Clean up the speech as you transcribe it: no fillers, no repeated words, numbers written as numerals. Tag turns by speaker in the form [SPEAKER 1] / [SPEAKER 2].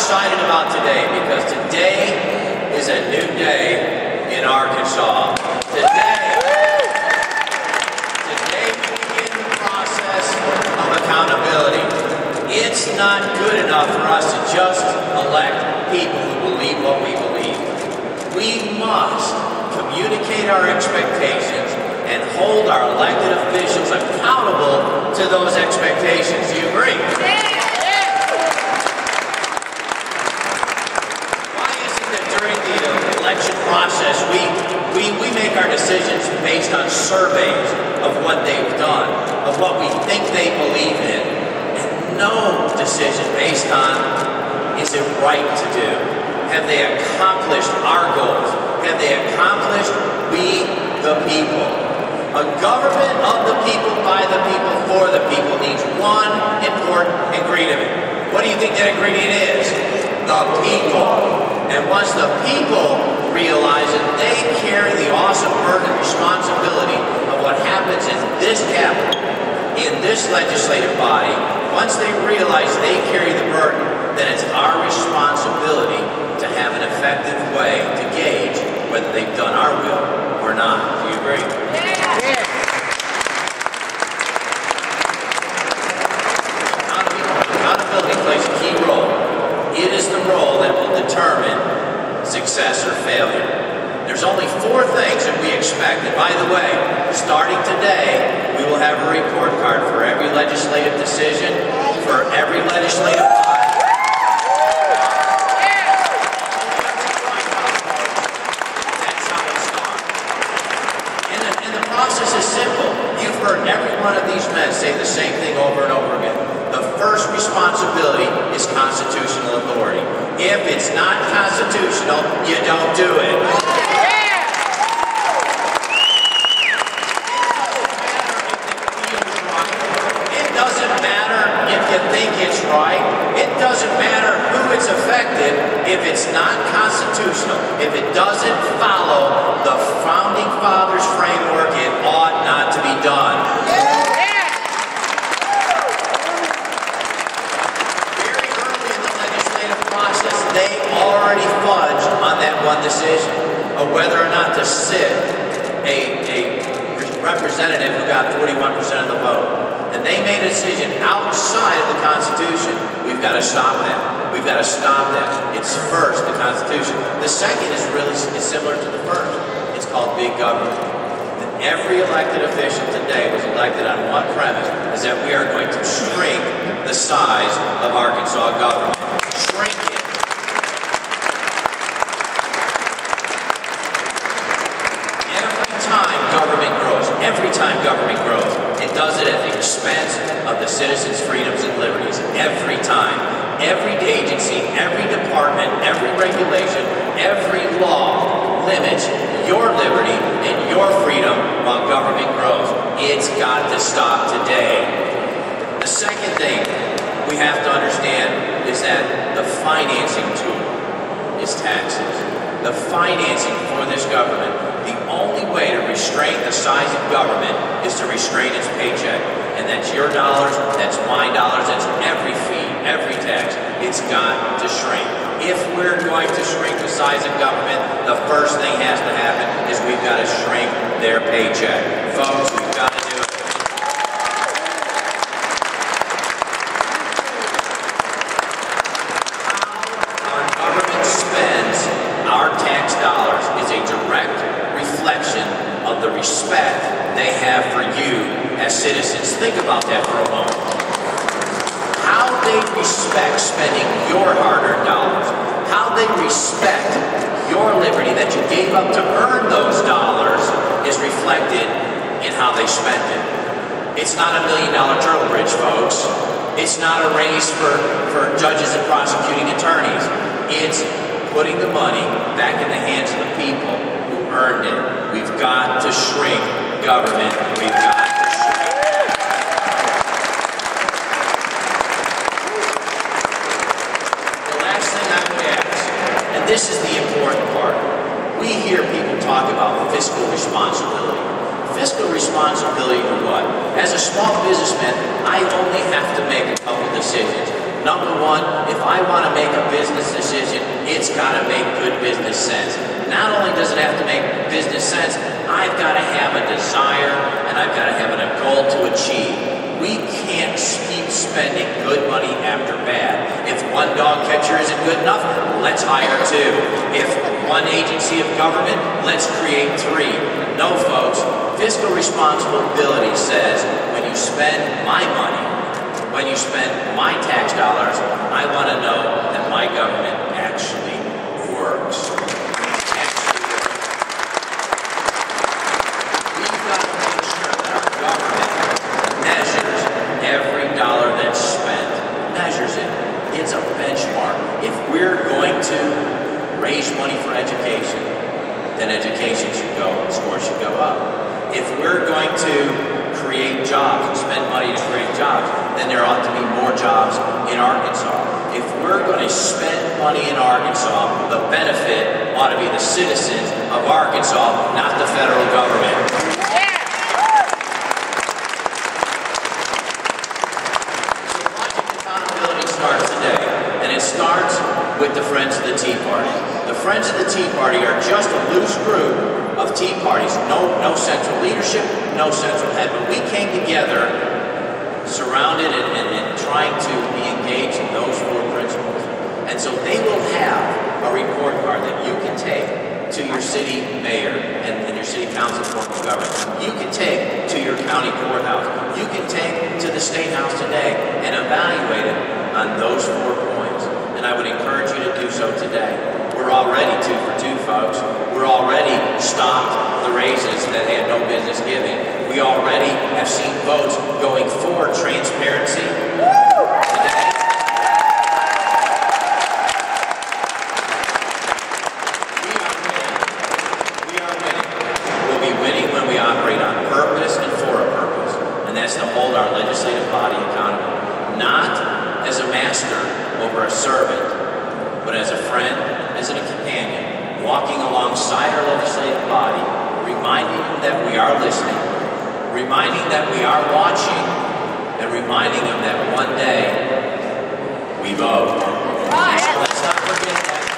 [SPEAKER 1] excited about today because today is a new day in Arkansas. Today we begin the process of accountability. It's not good enough for us to just elect people who believe what we believe. We must communicate our expectations and hold our elected officials accountable to those expectations. Do you agree? Why is it that during the election process we make our decisions based on surveys of what they've done, of what we think they believe in, and no decision based on is it right to do? Have they accomplished our goals? Have they accomplished we the people? A government of the people, by the people, for the people needs one important ingredient. What do you think that ingredient is? The people. And once the people realize that they carry the awesome burden and responsibility of what happens in this capital, in this legislative body, once they realize they carry the burden, then it's our responsibility to have an effective way to gauge whether they've done our will or not. Do you agree? Yeah. Accountability plays a key role. It is the role that will determine success or failure. There's only 4 things that we expect. And by the way, starting today, we will have a report card for every legislative decision, for every legislative body. That's how it starts. And the process is simple. You've heard every one of these men say the same thing over and over again. The first responsibility is constitutional authority. If it's not constitutional, you don't do it. It doesn't matter if you think it's right. It doesn't matter who it's affected if it's not constitutional. If it doesn't follow the Founding Fathers framework, it ought not to be done. They already fudged on that one decision of whether or not to sit a representative who got 41% of the vote. And they made a decision outside of the Constitution. We've got to stop that. We've got to stop that. It's first, the Constitution. The second is similar to the first. It's called big government. And every elected official today was elected on one premise, is that we are going to shrink the size of Arkansas government. Shrink it. Every time government grows, it does it at the expense of the citizens' freedoms and liberties. Every time. Every agency, every department, every regulation, every law limits your liberty and your freedom while government grows. It's got to stop today. The second thing we have to understand is that the financing tool is taxes. The financing for this government, the only way to restrain the size of government is to restrain its paycheck. And that's your dollars, that's my dollars, that's every fee, every tax. It's got to shrink. If we're going to shrink the size of government, the first thing has to happen is we've got to shrink their paycheck. Folks, we've got to do it. How our government spends our tax dollars is a direct reflection of the respect they have for you as citizens. Think about that for a moment. How they respect spending your hard-earned dollars, how they respect your liberty that you gave up to earn those dollars is reflected in how they spend it. It's not $1 million turtle bridge, folks. It's not a race for judges and prosecuting attorneys. It's putting the money back in the hands of the people who earned it. We've got to shrink government. We've got to shrink. The last thing I would ask, and this is the important part, we hear people talk about fiscal responsibility. Fiscal responsibility for what? As a small businessman, I only have to make a couple decisions. Number one, if I want to make a business decision, it's got to make good business sense. Not only does it have to make business sense, I've got to have a desire and I've got to have a goal to achieve. We can't keep spending good money after bad. If one dog catcher isn't good enough, let's hire two. If one agency of government, let's create three. No, folks, fiscal responsibility says when you spend my money, when you spend my tax dollars, I want to know that my government actually works. We've got to make sure that our government measures every dollar that's spent, measures it. It's a benchmark. If we're going to raise money for education, then education should go, scores should go up. If we're going to create jobs and spend money to create jobs, then there ought to be more jobs in Arkansas. If we're going to spend money in Arkansas, the benefit ought to be the citizens of Arkansas, not the federal government. So project accountability starts today, and it starts with the Friends of the Tea Party. The Friends of the Tea Party are just a loose group of tea parties. No central leadership, no central head, but we came together surrounded and trying to be engaged in those four principles. And so they will have a report card that you can take to your city mayor and your city council form of government. You can take to your county courthouse. You can take to the State House today and evaluate it on those 4 points. And I would encourage you to do so today. We're already 2 for 2, folks. We're already stopped the raises that they had no business giving. We already have seen votes going for transparency. Today. We are winning. We'll be winning when we operate on purpose and for a purpose. And that's to hold our legislative body accountable. Not as a master over a servant, but as a friend, as a companion, walking alongside our legislative body, reminding them that we are listening, reminding that we are watching, and reminding them that one day we vote. Let's not forget that.